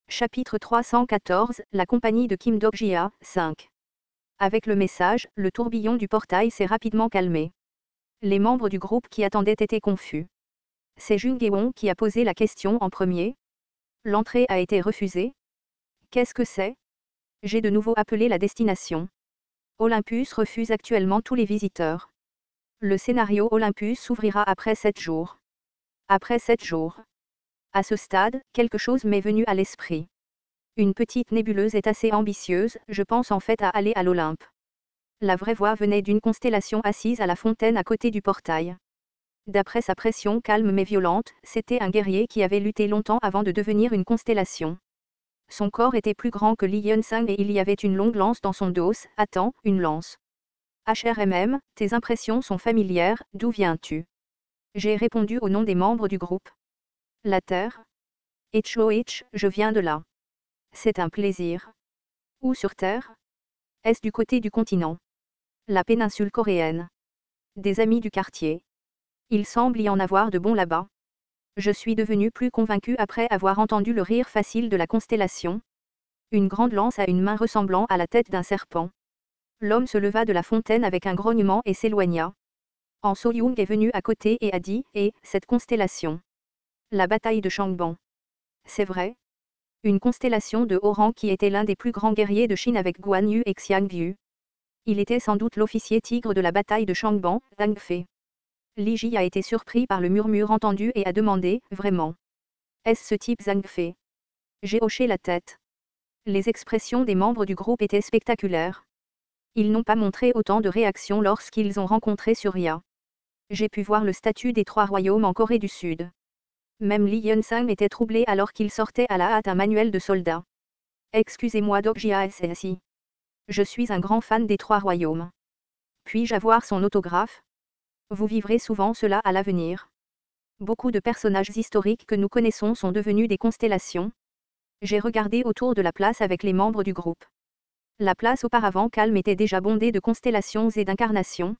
Chapitre 314, la compagnie de Kim Dok-jia, 5. Avec le message, le tourbillon du portail s'est rapidement calmé. Les membres du groupe qui attendaient étaient confus. C'est Jung Gae-won qui a posé la question en premier. L'entrée a été refusée. Qu'est-ce que c'est? J'ai de nouveau appelé la destination. Olympus refuse actuellement tous les visiteurs. Le scénario Olympus s'ouvrira après 7 jours. Après 7 jours. À ce stade, quelque chose m'est venu à l'esprit. Une petite nébuleuse est assez ambitieuse, je pense en fait à aller à l'Olympe. La vraie voix venait d'une constellation assise à la fontaine à côté du portail. D'après sa pression calme mais violente, c'était un guerrier qui avait lutté longtemps avant de devenir une constellation. Son corps était plus grand que Lee Hyun-sang et il y avait une longue lance dans son dos. Attends, une lance. HRMM, tes impressions sont familières, d'où viens-tu? J'ai répondu au nom des membres du groupe. La Terre? HOH, je viens de là. C'est un plaisir. Où sur Terre? Est-ce du côté du continent? La péninsule coréenne. Des amis du quartier. Il semble y en avoir de bons là-bas. Je suis devenu plus convaincu après avoir entendu le rire facile de la constellation. Une grande lance à une main ressemblant à la tête d'un serpent. L'homme se leva de la fontaine avec un grognement et s'éloigna. En So-young est venu à côté et a dit « Et, cette constellation? La bataille de Changban. C'est vrai? Une constellation de haut rang qui était l'un des plus grands guerriers de Chine avec Guan Yu et Xiang Yu. Il était sans doute l'officier tigre de la bataille de Changban, Zhang Fei. Li Ji a été surpris par le murmure entendu et a demandé « Vraiment? Est-ce ce type Zhang Fei ?» J'ai hoché la tête. Les expressions des membres du groupe étaient spectaculaires. Ils n'ont pas montré autant de réactions lorsqu'ils ont rencontré Surya. J'ai pu voir le statut des 3 royaumes en Corée du Sud. Même Lee Hyun-sang était troublé alors qu'il sortait à la hâte un manuel de soldat. Excusez-moi Dok-jia SSI. Je suis un grand fan des 3 royaumes. Puis-je avoir son autographe? Vous vivrez souvent cela à l'avenir. Beaucoup de personnages historiques que nous connaissons sont devenus des constellations. J'ai regardé autour de la place avec les membres du groupe. La place auparavant calme était déjà bondée de constellations et d'incarnations.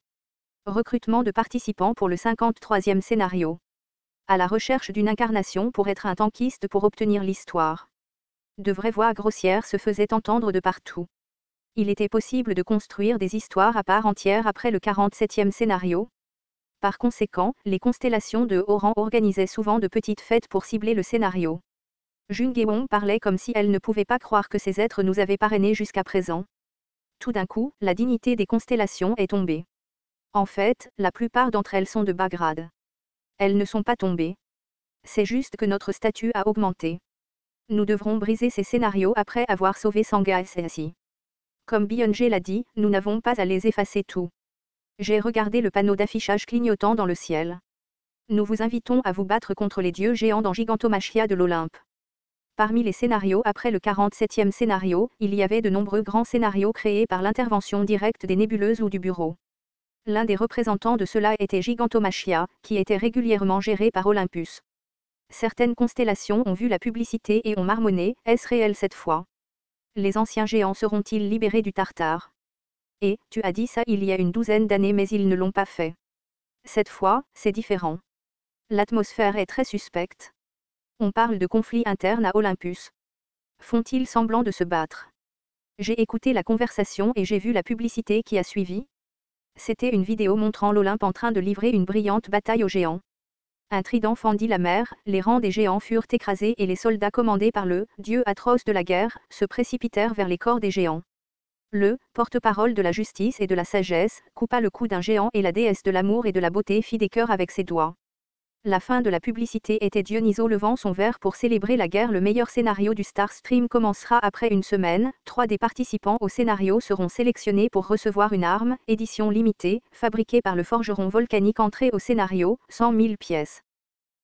Recrutement de participants pour le 53e scénario. À la recherche d'une incarnation pour être un tankiste pour obtenir l'histoire. De vraies voix grossières se faisaient entendre de partout. Il était possible de construire des histoires à part entière après le 47e scénario. Par conséquent, les constellations de haut rang organisaient souvent de petites fêtes pour cibler le scénario. Jung Gae-won parlait comme si elle ne pouvait pas croire que ces êtres nous avaient parrainés jusqu'à présent. Tout d'un coup, la dignité des constellations est tombée. En fait, la plupart d'entre elles sont de bas grade. Elles ne sont pas tombées. C'est juste que notre statut a augmenté. Nous devrons briser ces scénarios après avoir sauvé Sangha SSI. Comme Byung-jae l'a dit, nous n'avons pas à les effacer tous. J'ai regardé le panneau d'affichage clignotant dans le ciel. Nous vous invitons à vous battre contre les dieux géants dans Gigantomachia de l'Olympe. Parmi les scénarios après le 47e scénario, il y avait de nombreux grands scénarios créés par l'intervention directe des nébuleuses ou du bureau. L'un des représentants de cela était Gigantomachia, qui était régulièrement géré par Olympus. Certaines constellations ont vu la publicité et ont marmonné, est-ce réel cette fois? Les anciens géants seront-ils libérés du Tartare? Et, tu as dit ça il y a une douzaine d'années mais ils ne l'ont pas fait. Cette fois, c'est différent. L'atmosphère est très suspecte. On parle de conflits internes à Olympus. Font-ils semblant de se battre? J'ai écouté la conversation et j'ai vu la publicité qui a suivi. C'était une vidéo montrant l'Olympe en train de livrer une brillante bataille aux géants. Un trident fendit la mer, les rangs des géants furent écrasés et les soldats commandés par le « dieu atroce de la guerre » se précipitèrent vers les corps des géants. Le porte-parole de la justice et de la sagesse coupa le cou d'un géant et la déesse de l'amour et de la beauté fit des cœurs avec ses doigts. La fin de la publicité était Dionyso levant son verre pour célébrer la guerre. Le meilleur scénario du Star Stream commencera après une semaine. 3 des participants au scénario seront sélectionnés pour recevoir une arme, édition limitée, fabriquée par le forgeron volcanique. Entrée au scénario, 100 000 pièces.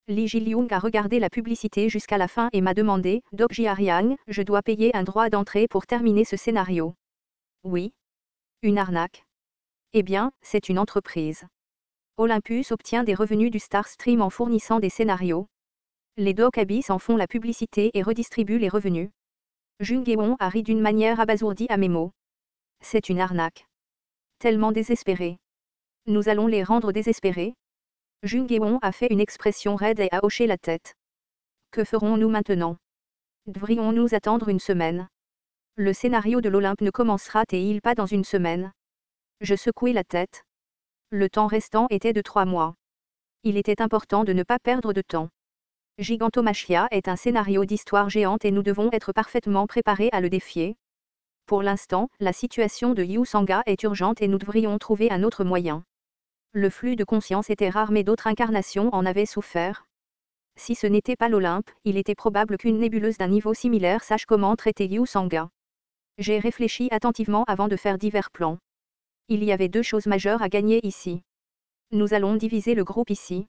Lee Ji-lyung a regardé la publicité jusqu'à la fin et m'a demandé, Dok-jia Ryang, je dois payer un droit d'entrée pour terminer ce scénario. Oui. Une arnaque. Eh bien, c'est une entreprise. Olympus obtient des revenus du Star Stream en fournissant des scénarios. Les Dok Abyss en font la publicité et redistribuent les revenus. Jung Gae-won a ri d'une manière abasourdie à mes mots. C'est une arnaque. Tellement désespéré. Nous allons les rendre désespérés. Jung Gae-won a fait une expression raide et a hoché la tête. Que ferons-nous maintenant? Devrions-nous attendre une semaine? Le scénario de l'Olympe ne commencera-t-il pas dans une semaine? Je secouai la tête. Le temps restant était de 3 mois. Il était important de ne pas perdre de temps. Gigantomachia est un scénario d'histoire géante et nous devons être parfaitement préparés à le défier. Pour l'instant, la situation de Yu Sanga est urgente et nous devrions trouver un autre moyen. Le flux de conscience était rare mais d'autres incarnations en avaient souffert. Si ce n'était pas l'Olympe, il était probable qu'une nébuleuse d'un niveau similaire sache comment traiter Yu Sanga. J'ai réfléchi attentivement avant de faire divers plans. Il y avait 2 choses majeures à gagner ici. Nous allons diviser le groupe ici.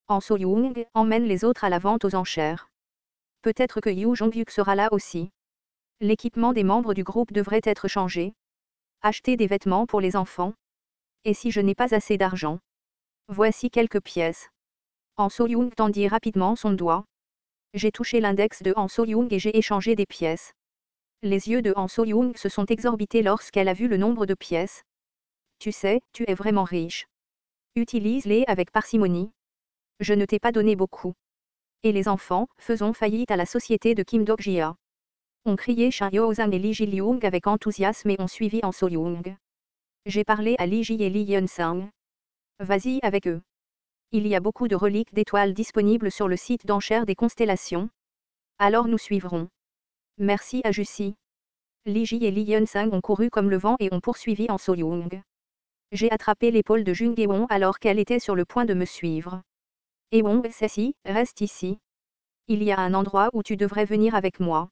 En So-young emmène les autres à la vente aux enchères. Peut-être que Yu Jong-yuk sera là aussi. L'équipement des membres du groupe devrait être changé. Acheter des vêtements pour les enfants. Et si je n'ai pas assez d'argent? Voici quelques pièces. Han So-young tendit rapidement son doigt. J'ai touché l'index de Han So-young et j'ai échangé des pièces. Les yeux de Han So-young se sont exorbités lorsqu'elle a vu le nombre de pièces. Tu sais, tu es vraiment riche. Utilise-les avec parcimonie. Je ne t'ai pas donné beaucoup. Et les enfants, faisons faillite à la société de Kim Dok-jia. On criait Shin Yo-zang et Lee Ji-lyung avec enthousiasme et on suivit Han So-young. J'ai parlé à Lee Ji et Lee Yeon-sang. Vas-y avec eux. Il y a beaucoup de reliques d'étoiles disponibles sur le site d'enchères des constellations. Alors nous suivrons. Merci à Jussi. Lee Ji et Lee Yeon-sang ont couru comme le vent et ont poursuivi Han So-young. J'ai attrapé l'épaule de Jung Gae-won alors qu'elle était sur le point de me suivre. Ewon, ceci, reste ici. Il y a un endroit où tu devrais venir avec moi.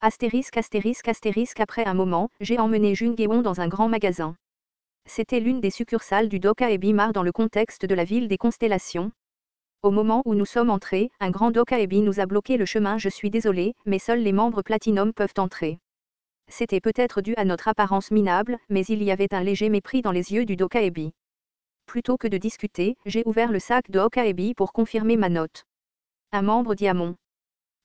Astérisque astérisque astérisque après un moment, j'ai emmené Jung Gae-won dans un grand magasin. C'était l'une des succursales du Doka Ebimar dans le contexte de la ville des constellations. Au moment où nous sommes entrés, un grand Doka Ebi nous a bloqué le chemin. Je suis désolé, mais seuls les membres Platinum peuvent entrer. C'était peut-être dû à notre apparence minable, mais il y avait un léger mépris dans les yeux du Doka Ebi. Plutôt que de discuter, j'ai ouvert le sac de Doka-ebi pour confirmer ma note. Un membre diamant.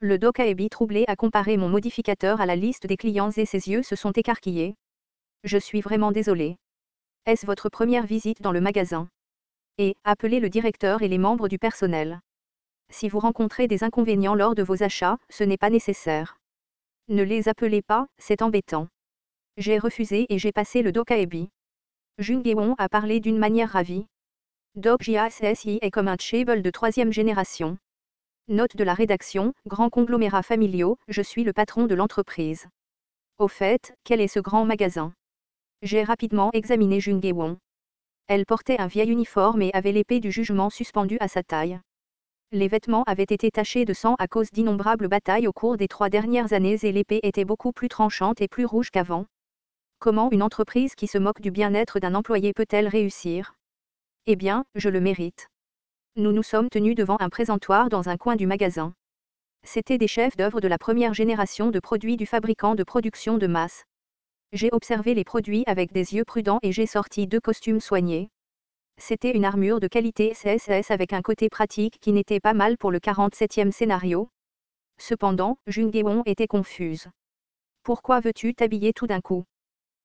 Le Doka-ebi troublé a comparé mon modificateur à la liste des clients et ses yeux se sont écarquillés. Je suis vraiment désolé. Est-ce votre première visite dans le magasin? Et, appelez le directeur et les membres du personnel. Si vous rencontrez des inconvénients lors de vos achats, ce n'est pas nécessaire. Ne les appelez pas, c'est embêtant. J'ai refusé et j'ai passé le Doka-ebi. Jung Gae-won a parlé d'une manière ravie. Dok-jia SSI est comme un chaebol de 3e génération. Note de la rédaction, grand conglomérat familiaux, je suis le patron de l'entreprise. Au fait, quel est ce grand magasin? J'ai rapidement examiné Jung Gae-won. Elle portait un vieil uniforme et avait l'épée du jugement suspendue à sa taille. Les vêtements avaient été tachés de sang à cause d'innombrables batailles au cours des 3 dernières années et l'épée était beaucoup plus tranchante et plus rouge qu'avant. Comment une entreprise qui se moque du bien-être d'un employé peut-elle réussir? Eh bien, je le mérite. Nous nous sommes tenus devant un présentoir dans un coin du magasin. C'étaient des chefs d'œuvre de la première génération de produits du fabricant de production de masse. J'ai observé les produits avec des yeux prudents et j'ai sorti 2 costumes soignés. C'était une armure de qualité SSS avec un côté pratique qui n'était pas mal pour le 47e scénario. Cependant, Jung Gae-won était confuse. Pourquoi veux-tu t'habiller tout d'un coup?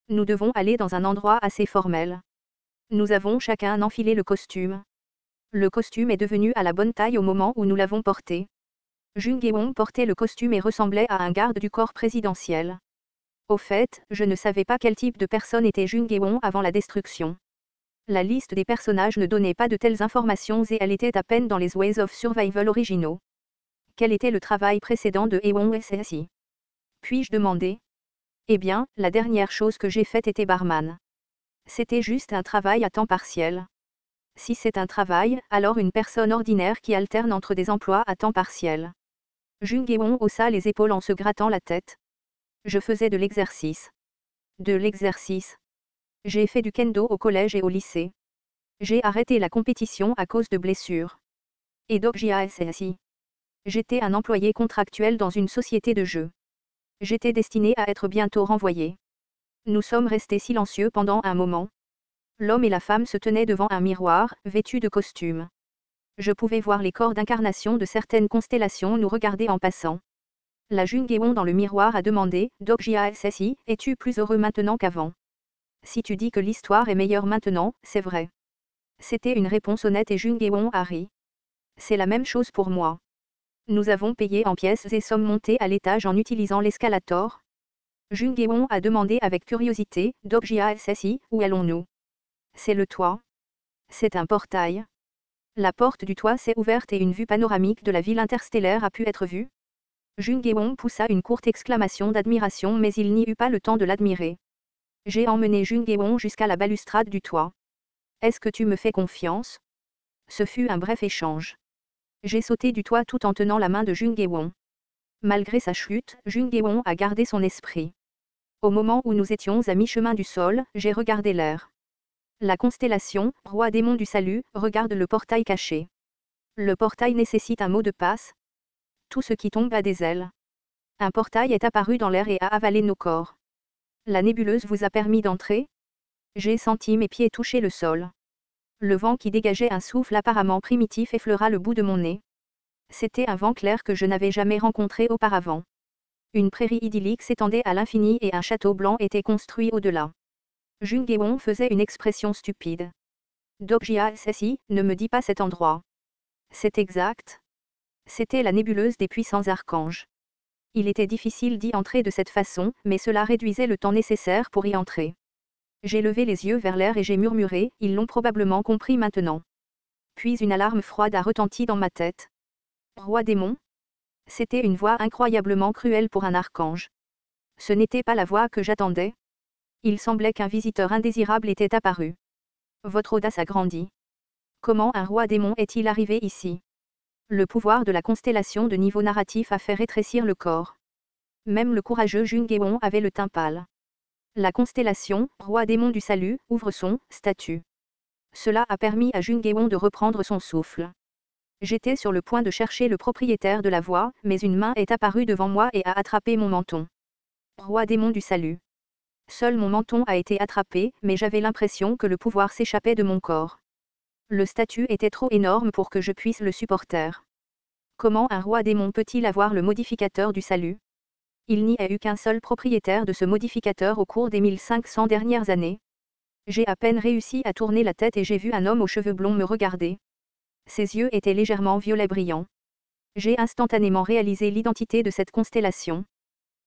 Nous devons aller dans un endroit assez formel. Nous avons chacun enfilé le costume. Le costume est devenu à la bonne taille au moment où nous l'avons porté. Jung Gae-won portait le costume et ressemblait à un garde du corps présidentiel. Au fait, je ne savais pas quel type de personne était Jung Gae-won avant la destruction. La liste des personnages ne donnait pas de telles informations et elle était à peine dans les Ways of Survival originaux. Quel était le travail précédent de Ewon SSI? Puis-je demander? Eh bien, la dernière chose que j'ai faite était barman. C'était juste un travail à temps partiel. Si c'est un travail, alors une personne ordinaire qui alterne entre des emplois à temps partiel. Jung Gae-won haussa les épaules en se grattant la tête. Je faisais de l'exercice. De l'exercice. J'ai fait du kendo au collège et au lycée. J'ai arrêté la compétition à cause de blessures. Et Dok-jia SSI. J'étais un employé contractuel dans une société de jeux. J'étais destiné à être bientôt renvoyé. Nous sommes restés silencieux pendant un moment. L'homme et la femme se tenaient devant un miroir, vêtus de costumes. Je pouvais voir les corps d'incarnation de certaines constellations nous regarder en passant. La Jung Gae-won dans le miroir a demandé, Dok-jia SSI, es-tu plus heureux maintenant qu'avant? Si tu dis que l'histoire est meilleure maintenant, c'est vrai. C'était une réponse honnête et Jung Gae-won a ri. C'est la même chose pour moi. Nous avons payé en pièces et sommes montés à l'étage en utilisant l'escalator. Jungeon a demandé avec curiosité, Dokjia SSI, où allons-nous? C'est le toit. C'est un portail. La porte du toit s'est ouverte et une vue panoramique de la ville interstellaire a pu être vue. Jungeon poussa une courte exclamation d'admiration mais il n'y eut pas le temps de l'admirer. J'ai emmené Jungeon jusqu'à la balustrade du toit. Est-ce que tu me fais confiance? Ce fut un bref échange. J'ai sauté du toit tout en tenant la main de Jungeon. Malgré sa chute, Jungeon a gardé son esprit. Au moment où nous étions à mi-chemin du sol, j'ai regardé l'air. La constellation, roi démon du salut, regarde le portail caché. Le portail nécessite un mot de passe. Tout ce qui tombe a des ailes. Un portail est apparu dans l'air et a avalé nos corps. La nébuleuse vous a permis d'entrer? J'ai senti mes pieds toucher le sol. Le vent qui dégageait un souffle apparemment primitif effleura le bout de mon nez. C'était un vent clair que je n'avais jamais rencontré auparavant. Une prairie idyllique s'étendait à l'infini et un château blanc était construit au-delà. Jungeon faisait une expression stupide. Dokjia SSI, ne me dis pas cet endroit. C'est exact. C'était la nébuleuse des puissants archanges. Il était difficile d'y entrer de cette façon, mais cela réduisait le temps nécessaire pour y entrer. J'ai levé les yeux vers l'air et j'ai murmuré, ils l'ont probablement compris maintenant. Puis une alarme froide a retenti dans ma tête. Roi démon? C'était une voix incroyablement cruelle pour un archange. Ce n'était pas la voix que j'attendais. Il semblait qu'un visiteur indésirable était apparu. Votre audace a grandi. Comment un roi démon est-il arrivé ici? Le pouvoir de la constellation de niveau narratif a fait rétrécir le corps. Même le courageux Jungeon avait le teint pâle. La constellation, roi démon du salut, ouvre son statut. Cela a permis à Jungeon de reprendre son souffle. J'étais sur le point de chercher le propriétaire de la voix, mais une main est apparue devant moi et a attrapé mon menton. Roi démon du salut. Seul mon menton a été attrapé, mais j'avais l'impression que le pouvoir s'échappait de mon corps. Le statut était trop énorme pour que je puisse le supporter. Comment un roi démon peut-il avoir le modificateur du salut? Il n'y a eu qu'un seul propriétaire de ce modificateur au cours des 1500 dernières années. J'ai à peine réussi à tourner la tête et j'ai vu un homme aux cheveux blonds me regarder. Ses yeux étaient légèrement violet brillant. J'ai instantanément réalisé l'identité de cette constellation.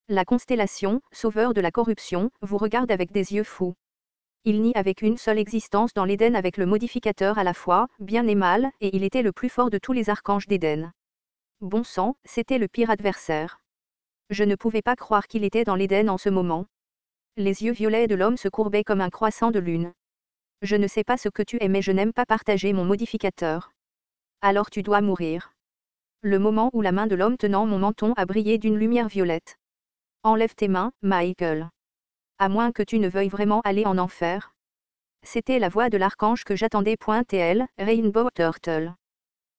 La constellation, sauveur de la corruption, vous regarde avec des yeux fous. Il n'y avait qu'une seule existence dans l'Éden avec le modificateur à la fois, bien et mal, et il était le plus fort de tous les archanges d'Éden. Bon sang, c'était le pire adversaire. Je ne pouvais pas croire qu'il était dans l'Éden en ce moment. Les yeux violets de l'homme se courbaient comme un croissant de lune. Je ne sais pas ce que tu es mais je n'aime pas partager mon modificateur. Alors tu dois mourir. Le moment où la main de l'homme tenant mon menton a brillé d'une lumière violette. Enlève tes mains, Michael. À moins que tu ne veuilles vraiment aller en enfer. C'était la voix de l'archange que j'attendais. TL, Rainbow Turtle.